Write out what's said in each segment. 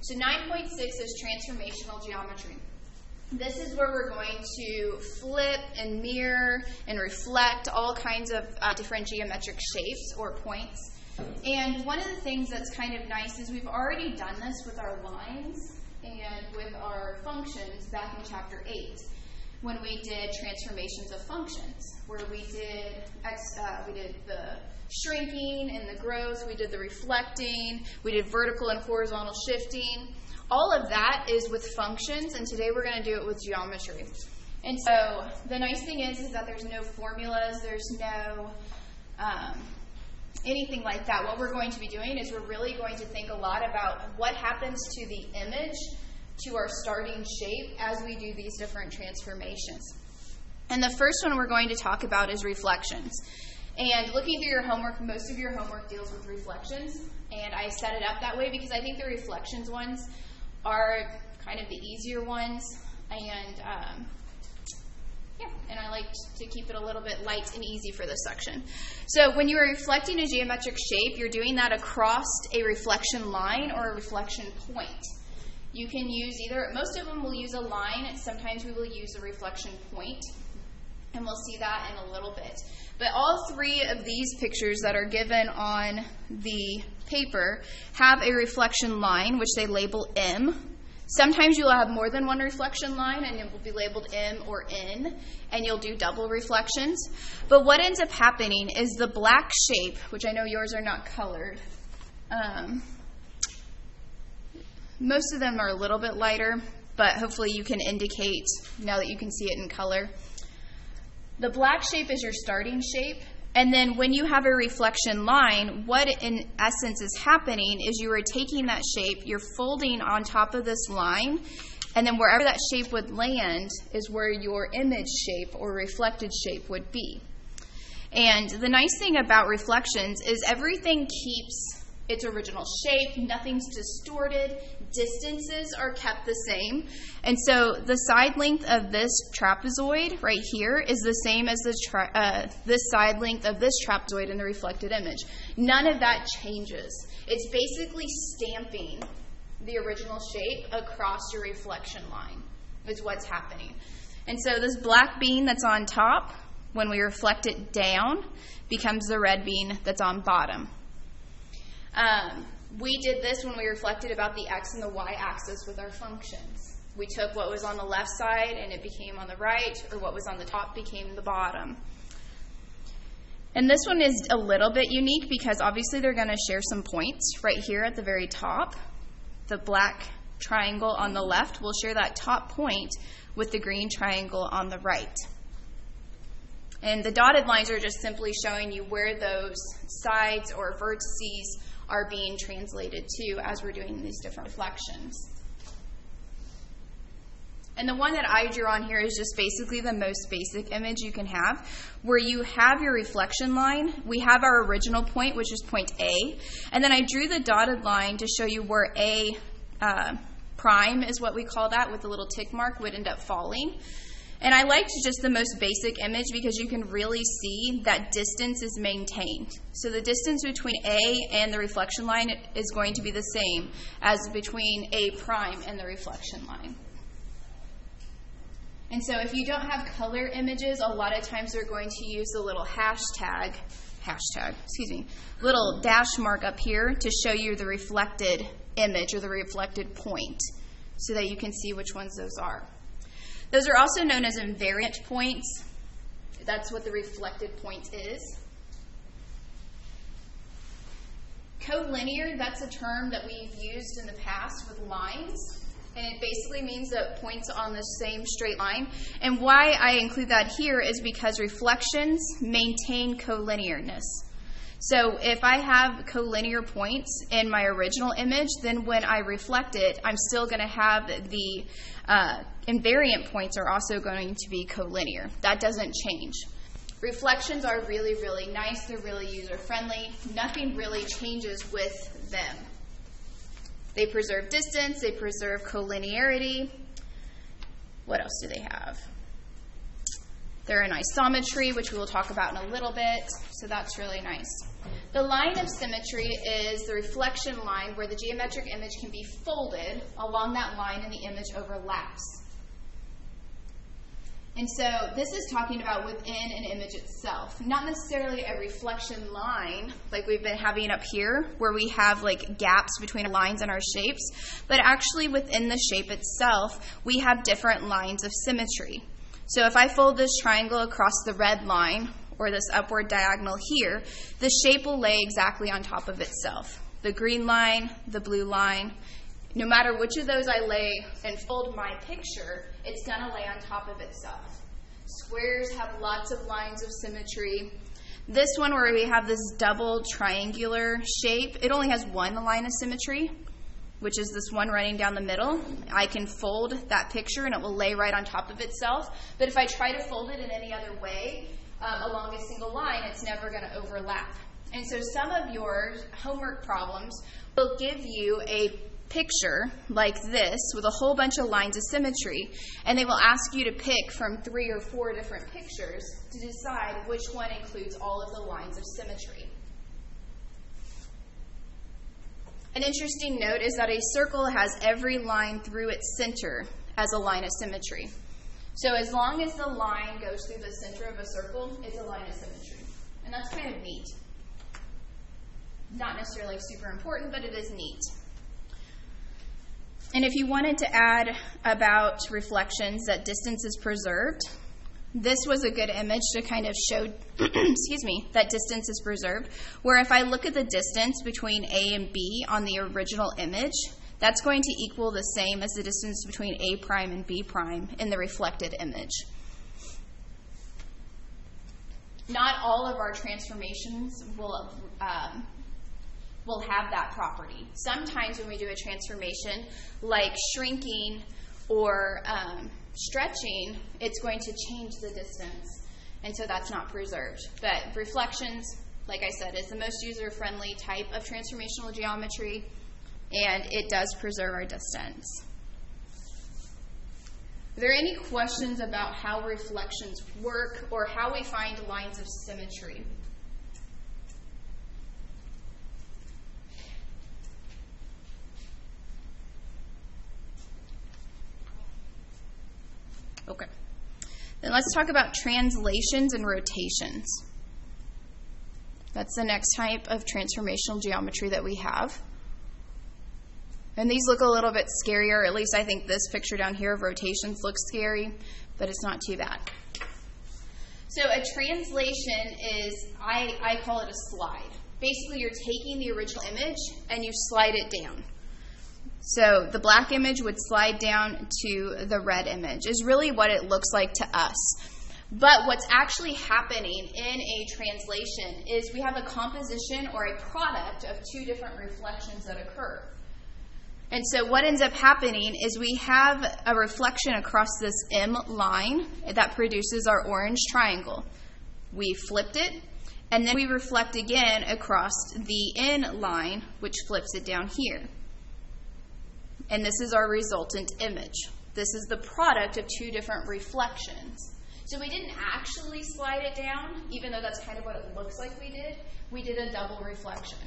So 9.6 is transformational geometry. This is where we're going to flip and mirror and reflect all kinds of different geometric shapes or points. And one of the things that's kind of nice is we've already done this with our lines and with our functions back in chapter 8 when we did transformations of functions, where we did the shrinking and the growth, we did the reflecting, we did vertical and horizontal shifting. All of that is with functions, and today we're going to do it with geometry. And so the nice thing is that there's no formulas, there's no anything like that. What we're going to be doing is we're really going to think a lot about what happens to the image, to our starting shape as we do these different transformations. And the first one we're going to talk about is reflections. And looking through your homework, most of your homework deals with reflections. And I set it up that way because I think the reflections ones are kind of the easier ones. And and I like to keep it a little bit light and easy for this section. So when you are reflecting a geometric shape, you're doing that across a reflection line or a reflection point. You can use either, most of them will use a line, sometimes we will use a reflection point, and we'll see that in a little bit. But all three of these pictures that are given on the paper have a reflection line, which they label M. Sometimes you'll have more than one reflection line, and it will be labeled M or N, and you'll do double reflections. But what ends up happening is the black shape, which I know yours are not colored, most of them are a little bit lighter, but hopefully you can indicate now that you can see it in color. The black shape is your starting shape, and then when you have a reflection line, what in essence is happening is you are taking that shape, you're folding on top of this line, and then wherever that shape would land is where your image shape or reflected shape would be. And the nice thing about reflections is everything keeps its original shape, nothing's distorted, distances are kept the same. And so the side length of this trapezoid right here is the same as this side length of this trapezoid in the reflected image. None of that changes. It's basically stamping the original shape across your reflection line is what's happening. And so this black bean that's on top, when we reflect it down, becomes the red bean that's on bottom. We did this when we reflected about the x and the y axis with our functions. We took what was on the left side and it became on the right, or what was on the top became the bottom. And this one is a little bit unique because obviously they're going to share some points right here at the very top. The black triangle on the left will share that top point with the green triangle on the right. And the dotted lines are just simply showing you where those sides or vertices are being translated to as we're doing these different reflections. And the one that I drew on here is just basically the most basic image you can have, where you have your reflection line. We have our original point, which is point A, and then I drew the dotted line to show you where A prime is what we call that, with the little tick mark, would end up falling. And I liked just the most basic image because you can really see that distance is maintained. So the distance between A and the reflection line is going to be the same as between A prime and the reflection line. And so if you don't have color images, a lot of times they're going to use the little little dash mark up here to show you the reflected image or the reflected point so that you can see which ones those are. Those are also known as invariant points. That's what the reflected point is. Collinear, that's a term that we've used in the past with lines. And it basically means that points on the same straight line. And why I include that here is because reflections maintain collinearness. So if I have collinear points in my original image, then when I reflect it, I'm still going to have the invariant points are also going to be collinear. That doesn't change. Reflections are really, really nice. They're really user-friendly. Nothing really changes with them. They preserve distance. They preserve collinearity. What else do they have? They're in isometry, which we will talk about in a little bit, so that's really nice. The line of symmetry is the reflection line where the geometric image can be folded along that line and the image overlaps. And so this is talking about within an image itself, not necessarily a reflection line like we've been having up here where we have like gaps between our lines and our shapes, but actually within the shape itself we have different lines of symmetry. So if I fold this triangle across the red line or this upward diagonal here, the shape will lay exactly on top of itself. The green line, the blue line, no matter which of those I lay and fold my picture, it's going to lay on top of itself. Squares have lots of lines of symmetry. This one where we have this double triangular shape, it only has one line of symmetry, which is this one running down the middle. I can fold that picture and it will lay right on top of itself. But if I try to fold it in any other way along a single line, it's never going to overlap. And so some of your homework problems will give you a picture like this with a whole bunch of lines of symmetry, and they will ask you to pick from 3 or 4 different pictures to decide which one includes all of the lines of symmetry. An interesting note is that a circle has every line through its center as a line of symmetry. So as long as the line goes through the center of a circle, it's a line of symmetry. And that's kind of neat. Not necessarily super important, but it is neat. And if you wanted to add about reflections that distance is preserved, this was a good image to kind of show, excuse me, that distance is preserved, where if I look at the distance between A and B on the original image, that's going to equal the same as the distance between A prime and B prime in the reflected image. Not all of our transformations will have that property. Sometimes when we do a transformation like shrinking or stretching, it's going to change the distance, and so that's not preserved. But reflections, like I said, is the most user-friendly type of transformational geometry, and it does preserve our distance. Are there any questions about how reflections work or how we find lines of symmetry? Okay. Then let's talk about translations and rotations. That's the next type of transformational geometry that we have. And these look a little bit scarier. At least I think this picture down here of rotations looks scary, but it's not too bad. So a translation is, I call it a slide. Basically, you're taking the original image and you slide it down. So the black image would slide down to the red image is really what it looks like to us. But what's actually happening in a translation is we have a composition or a product of 2 different reflections that occur. And so what ends up happening is we have a reflection across this M line that produces our orange triangle. We flipped it, and then we reflect again across the N line, which flips it down here. And this is our resultant image. This is the product of 2 different reflections. So we didn't actually slide it down, even though that's kind of what it looks like we did. We did a double reflection.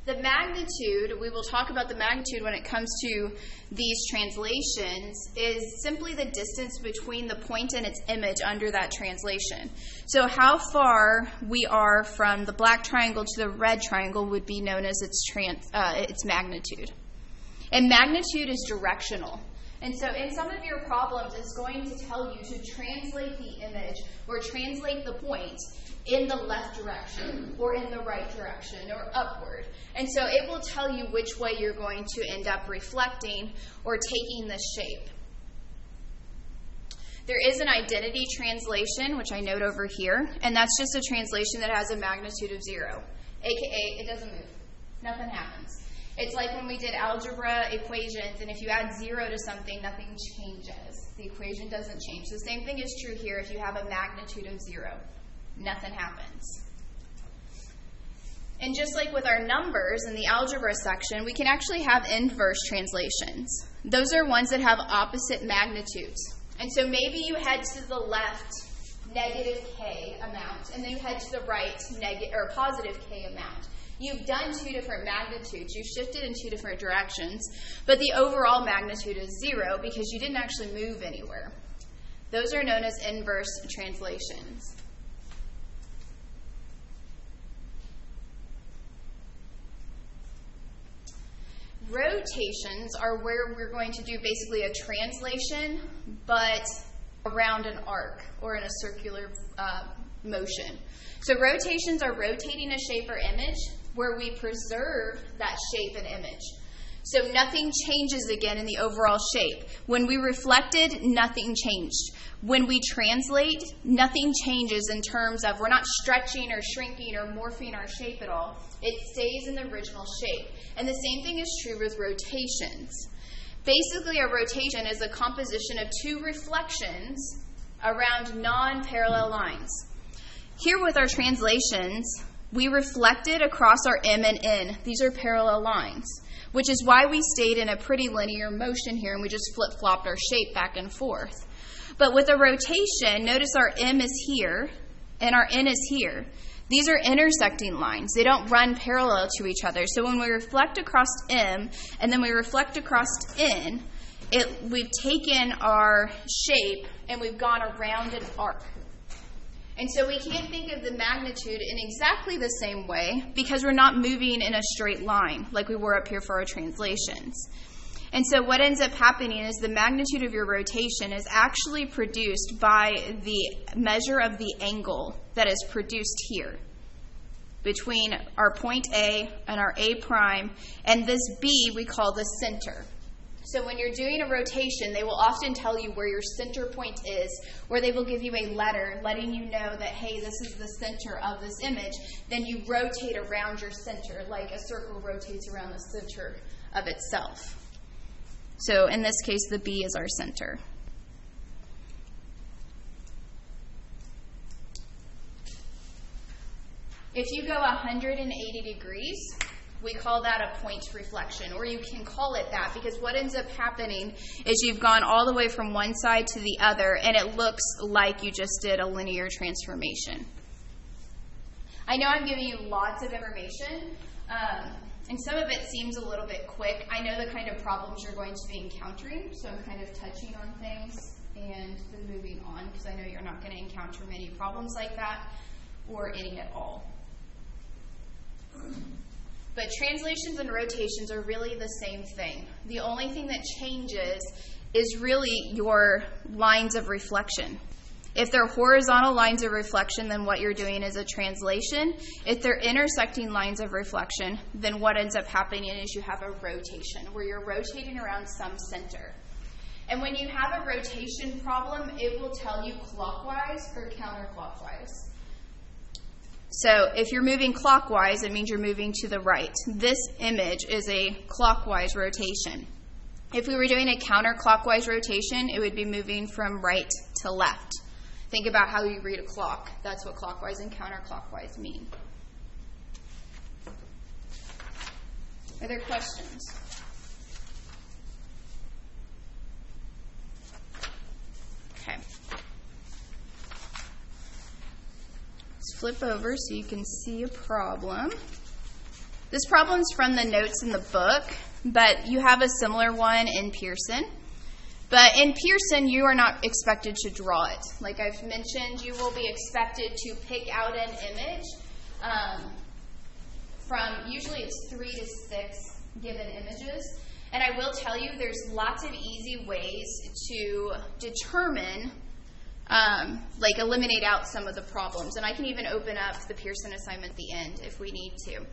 The magnitude, we will talk about the magnitude when it comes to these translations, is simply the distance between the point and its image under that translation. So how far we are from the black triangle to the red triangle would be known as its magnitude. And magnitude is directional. And so in some of your problems, it's going to tell you to translate the image or translate the point in the left direction or in the right direction or upward. And so it will tell you which way you're going to end up reflecting or taking this shape. There is an identity translation, which I note over here, and that's just a translation that has a magnitude of 0, aka it doesn't move. Nothing happens. It's like when we did algebra equations, and if you add 0 to something, nothing changes. The equation doesn't change. The same thing is true here if you have a magnitude of 0. Nothing happens. And just like with our numbers in the algebra section, we can actually have inverse translations. Those are ones that have opposite magnitudes. And so maybe you head to the left negative K amount, and then you head to the right positive K amount. You've done two different magnitudes. You've shifted in two different directions, but the overall magnitude is 0 because you didn't actually move anywhere. Those are known as inverse translations. Rotations are where we're going to do basically a translation, but around an arc or in a circular motion. So rotations are rotating a shape or image where we preserve that shape and image. So nothing changes again in the overall shape. When we reflected, nothing changed. When we translate, nothing changes in terms of we're not stretching or shrinking or morphing our shape at all. It stays in the original shape. And the same thing is true with rotations. Basically, a rotation is a composition of two reflections around non-parallel lines. Here with our translations, we reflected across our M and N. These are parallel lines, which is why we stayed in a pretty linear motion here and we just flip-flopped our shape back and forth. But with a rotation, notice our M is here and our N is here. These are intersecting lines. They don't run parallel to each other. So when we reflect across M and then we reflect across N, we've taken our shape and we've gone around an arc. And so we can't think of the magnitude in exactly the same way because we're not moving in a straight line like we were up here for our translations. And so what ends up happening is the magnitude of your rotation is actually produced by the measure of the angle that is produced here between our point A and our A prime, and this B we call the center. So when you're doing a rotation, they will often tell you where your center point is, or they will give you a letter letting you know that, hey, this is the center of this image. Then you rotate around your center like a circle rotates around the center of itself. So in this case, the B is our center. If you go 180 degrees, we call that a point reflection, or you can call it that because what ends up happening is you've gone all the way from one side to the other and it looks like you just did a linear transformation. I know I'm giving you lots of information, and some of it seems a little bit quick. I know the kind of problems you're going to be encountering, so I'm kind of touching on things and then moving on because I know you're not going to encounter many problems like that or any at all. But translations and rotations are really the same thing. The only thing that changes is really your lines of reflection. If they're horizontal lines of reflection, then what you're doing is a translation. If they're intersecting lines of reflection, then what ends up happening is you have a rotation, where you're rotating around some center. And when you have a rotation problem, it will tell you clockwise or counterclockwise. So if you're moving clockwise, it means you're moving to the right. This image is a clockwise rotation. If we were doing a counterclockwise rotation, it would be moving from right to left. Think about how you read a clock. That's what clockwise and counterclockwise mean. Are there questions? Okay. Flip over so you can see a problem. This problem's from the notes in the book, but you have a similar one in Pearson. But in Pearson, you are not expected to draw it. Like I've mentioned, you will be expected to pick out an image from, usually it's 3 to 6 given images. And I will tell you, there's lots of easy ways to determine eliminate out some of the problems. And I can even open up the Pearson assignment at the end if we need to.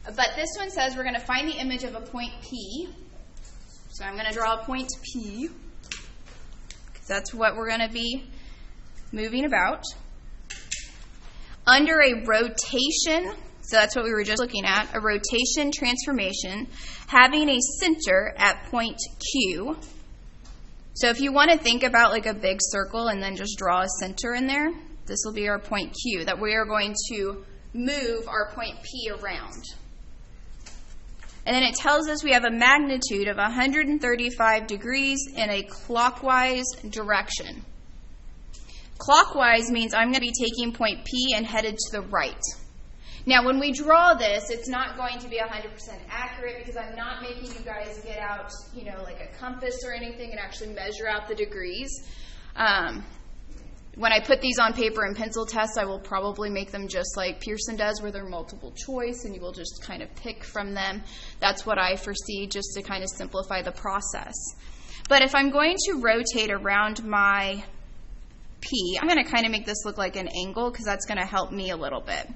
But this one says we're going to find the image of a point P. So I'm going to draw a point P, because that's what we're going to be moving about. Under a rotation, so that's what we were just looking at, a rotation transformation, having a center at point Q. So if you want to think about like a big circle and then just draw a center in there, this will be our point Q that we are going to move our point P around. And then it tells us we have a magnitude of 135 degrees in a clockwise direction. Clockwise means I'm going to be taking point P and headed to the right. Now, when we draw this, it's not going to be 100% accurate because I'm not making you guys get out, like a compass or anything and actually measure out the degrees. When I put these on paper and pencil tests, I will probably make them just like Pearson does, where they're multiple choice and you will just kind of pick from them. That's what I foresee, just to kind of simplify the process. But if I'm going to rotate around my P, I'm going to kind of make this look like an angle because that's going to help me a little bit.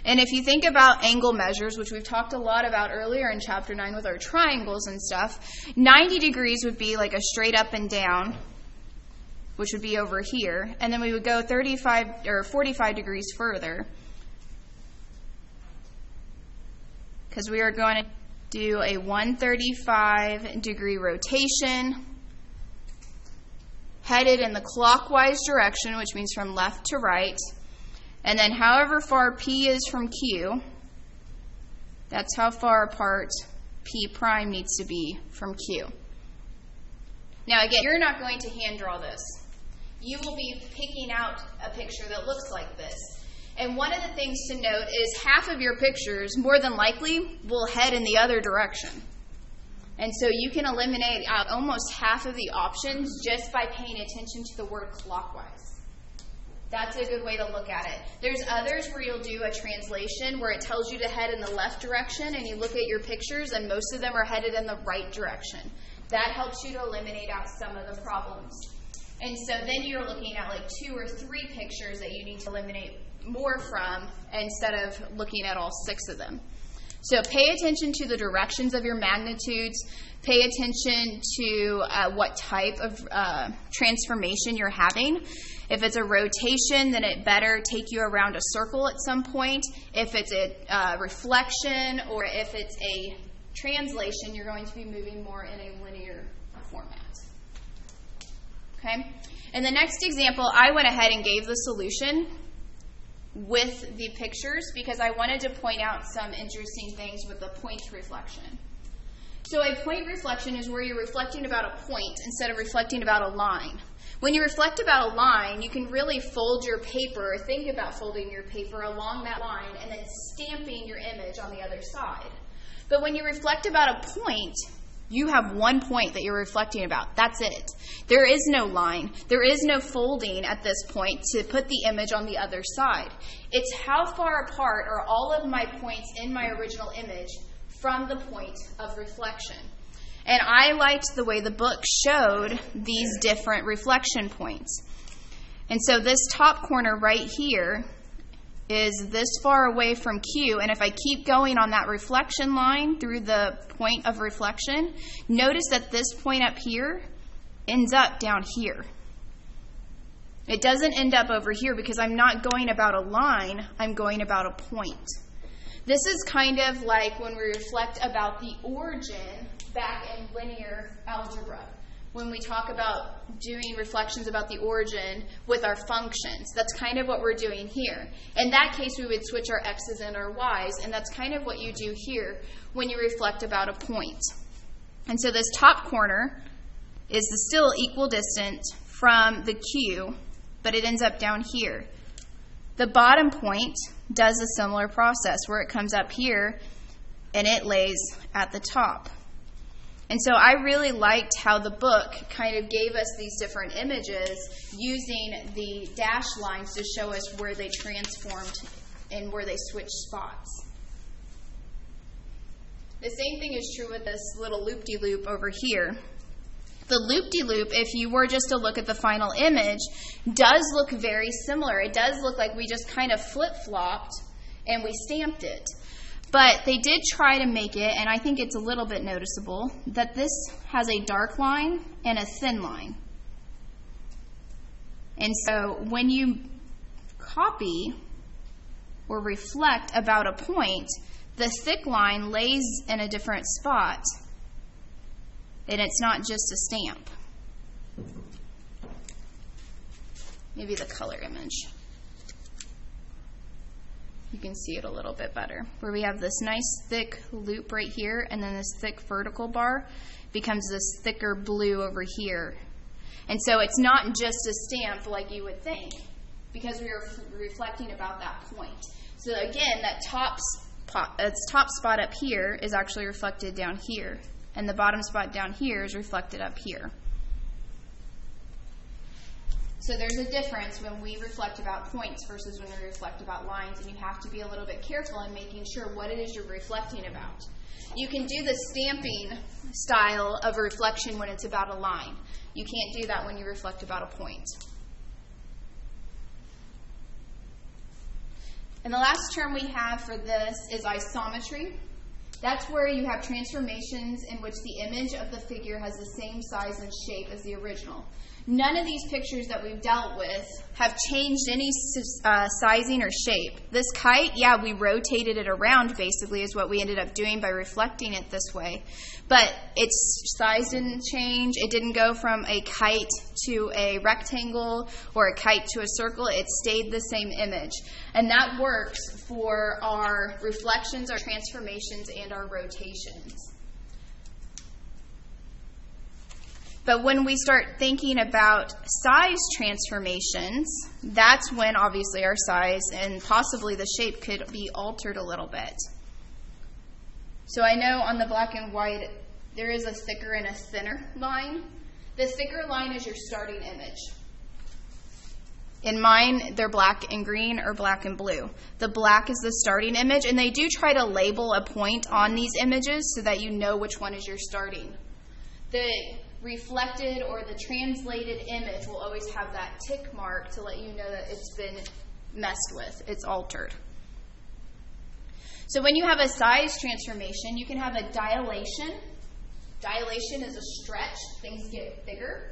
And if you think about angle measures, which we've talked a lot about earlier in Chapter 9 with our triangles and stuff, 90 degrees would be like a straight up and down, which would be over here, and then we would go 35 or 45 degrees further because we are going to do a 135 degree rotation headed in the clockwise direction, which means from left to right, and then however far P is from Q, that's how far apart P prime needs to be from Q. Now again, you're not going to hand draw this. You will be picking out a picture that looks like this. And one of the things to note is half of your pictures, more than likely, will head in the other direction. And so you can eliminate out almost half of the options just by paying attention to the word clockwise. That's a good way to look at it. There's others where you'll do a translation where it tells you to head in the left direction, and you look at your pictures and most of them are headed in the right direction. That helps you to eliminate out some of the problems. And so then you're looking at like 2 or 3 pictures that you need to eliminate more from instead of looking at all 6 of them. So pay attention to the directions of your magnitudes. Pay attention to what type of transformation you're having. If it's a rotation, then it better take you around a circle at some point. If it's a reflection or if it's a translation, you're going to be moving more in a linear format. Okay? In the next example, I went ahead and gave the solution with the pictures because I wanted to point out some interesting things with the point reflection. So a point reflection is where you're reflecting about a point instead of reflecting about a line. When you reflect about a line, you can really fold your paper or think about folding your paper along that line and then stamping your image on the other side. But when you reflect about a point, you have one point that you're reflecting about. That's it. There is no line. There is no folding at this point to put the image on the other side. It's how far apart are all of my points in my original image from the point of reflection. And I liked the way the book showed these different reflection points. And so this top corner right here is this far away from Q, and if I keep going on that reflection line through the point of reflection, notice that this point up here ends up down here. It doesn't end up over here because I'm not going about a line, I'm going about a point. This is kind of like when we reflect about the origin back in linear algebra. When we talk about doing reflections about the origin with our functions. That's kind of what we're doing here. In that case, we would switch our x's and our y's, and that's kind of what you do here when you reflect about a point. And so this top corner is still equidistant from the Q, but it ends up down here. The bottom point does a similar process where it comes up here and it lays at the top. And so I really liked how the book kind of gave us these different images using the dashed lines to show us where they transformed and where they switched spots. The same thing is true with this little loop-de-loop over here. The loop-de-loop, if you were just to look at the final image, does look very similar. It does look like we just kind of flip-flopped and we stamped it. But they did try to make it, and I think it's a little bit noticeable, that this has a dark line and a thin line. And so when you copy or reflect about a point, the thick line lays in a different spot, and it's not just a stamp. Maybe the color image. you can see it a little bit better, where we have this nice thick loop right here, and then this thick vertical bar becomes this thicker blue over here. And so it's not just a stamp like you would think, because we are reflecting about that point. So again, that top spot up here is actually reflected down here, and the bottom spot down here is reflected up here. So there's a difference when we reflect about points versus when we reflect about lines, and you have to be a little bit careful in making sure what it is you're reflecting about. You can do the stamping style of reflection when it's about a line. You can't do that when you reflect about a point. And the last term we have for this is isometry. That's where you have transformations in which the image of the figure has the same size and shape as the original. None of these pictures that we've dealt with have changed any sizing or shape. This kite, yeah, we rotated it around basically is what we ended up doing by reflecting it this way. But its size didn't change. It didn't go from a kite to a rectangle or a kite to a circle. It stayed the same image. And that works for our reflections, our transformations, and our rotations. But when we start thinking about size transformations, that's when obviously our size and possibly the shape could be altered a little bit. So I know on the black and white there is a thicker and a thinner line. The thicker line is your starting image. In mine, they're black and green or black and blue. The black is the starting image, and they do try to label a point on these images so that you know which one is your starting. The reflected or the translated image will always have that tick mark to let you know that it's been messed with, it's altered. So when you have a size transformation, you can have a dilation. Dilation is a stretch, things get bigger.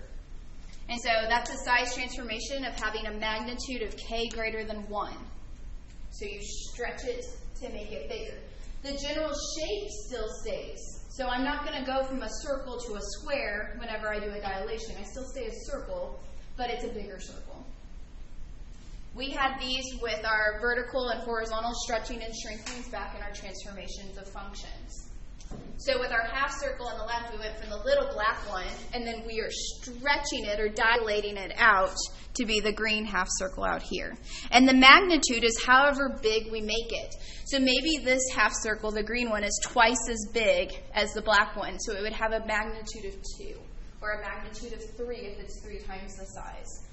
And so that's a size transformation of having a magnitude of k greater than 1. So you stretch it to make it bigger. The general shape still stays. So I'm not going to go from a circle to a square whenever I do a dilation. I still stay a circle, but it's a bigger circle. We had these with our vertical and horizontal stretching and shrinkings back in our transformations of functions. So with our half circle on the left, we went from the little black one, and then we are stretching it or dilating it out to be the green half circle out here. And the magnitude is however big we make it. So maybe this half circle, the green one, is twice as big as the black one. So it would have a magnitude of 2 or a magnitude of 3 if it's 3 times the size.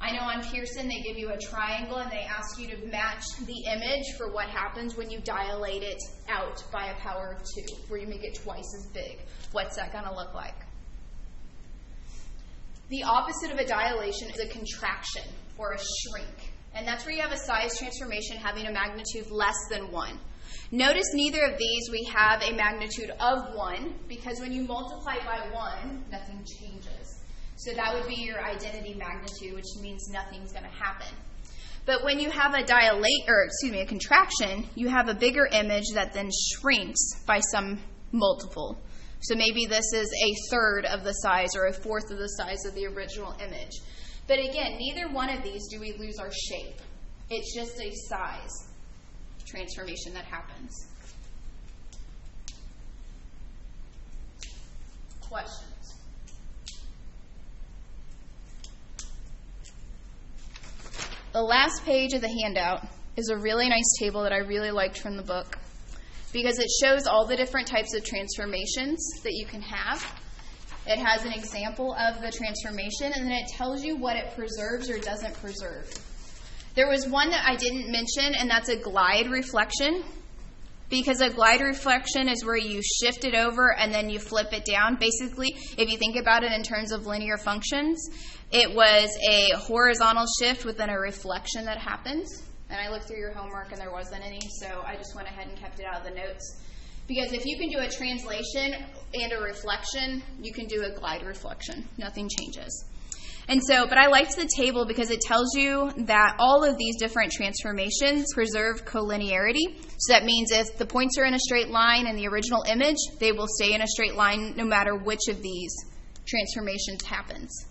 I know on Pearson they give you a triangle and they ask you to match the image for what happens when you dilate it out by a power of 2, where you make it twice as big. What's that going to look like? The opposite of a dilation is a contraction or a shrink. And that's where you have a size transformation having a magnitude less than 1. Notice neither of these we have a magnitude of 1, because when you multiply by 1, nothing changes. So that would be your identity magnitude, which means nothing's going to happen. But when you have a a contraction, you have a bigger image that then shrinks by some multiple. So maybe this is a third of the size or a fourth of the size of the original image. But again, neither one of these do we lose our shape. It's just a size transformation that happens. Questions? The last page of the handout is a really nice table that I really liked from the book, because it shows all the different types of transformations that you can have. It has an example of the transformation, and then it tells you what it preserves or doesn't preserve. There was one that I didn't mention, and that's a glide reflection, because a glide reflection is where you shift it over and then you flip it down. Basically, if you think about it in terms of linear functions, it was a horizontal shift within a reflection that happens. And I looked through your homework and there wasn't any, so I just went ahead and kept it out of the notes. Because if you can do a translation and a reflection, you can do a glide reflection. Nothing changes. And so, but I liked the table because it tells you that all of these different transformations preserve collinearity. So that means if the points are in a straight line in the original image, they will stay in a straight line no matter which of these transformations happens.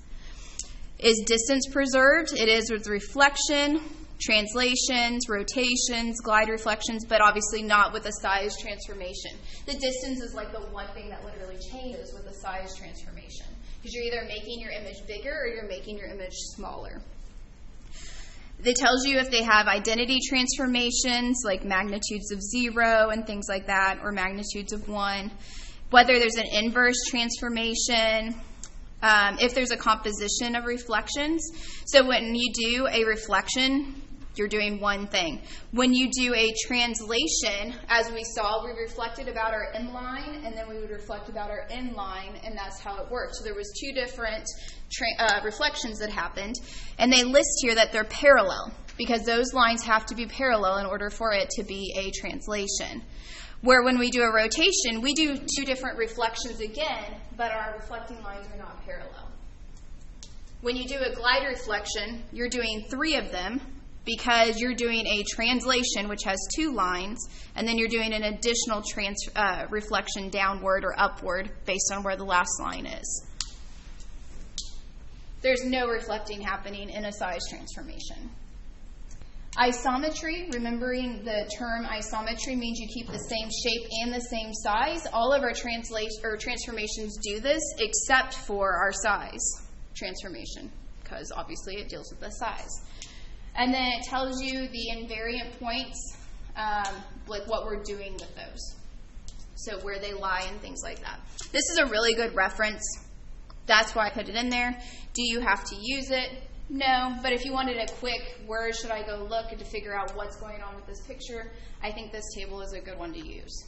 Is distance preserved? It is with reflection. translations, rotations, glide reflections, but obviously not with a size transformation. The distance is like the one thing that literally changes with a size transformation, because you're either making your image bigger or you're making your image smaller. It tells you if they have identity transformations, like magnitudes of 0 and things like that, or magnitudes of 1, whether there's an inverse transformation, if there's a composition of reflections. So when you do a reflection, you're doing one thing. When you do a translation, as we saw, we reflected about our inline, and then we would reflect about our inline, and that's how it worked. So there was two different reflections that happened, and they list here that they're parallel, because those lines have to be parallel in order for it to be a translation. Where when we do a rotation, we do two different reflections again, but our reflecting lines are not parallel. When you do a glide reflection, you're doing 3 of them, because you're doing a translation, which has 2 lines, and then you're doing an additional reflection downward or upward based on where the last line is. There's no reflecting happening in a size transformation. Isometry, remembering the term isometry means you keep the same shape and the same size. All of our transformations do this except for our size transformation, because obviously it deals with the size. And then it tells you the invariant points, like what we're doing with those. So where they lie and things like that. This is a really good reference. That's why I put it in there. Do you have to use it? No, but if you wanted a quick, where should I go look to figure out what's going on with this picture, I think this table is a good one to use.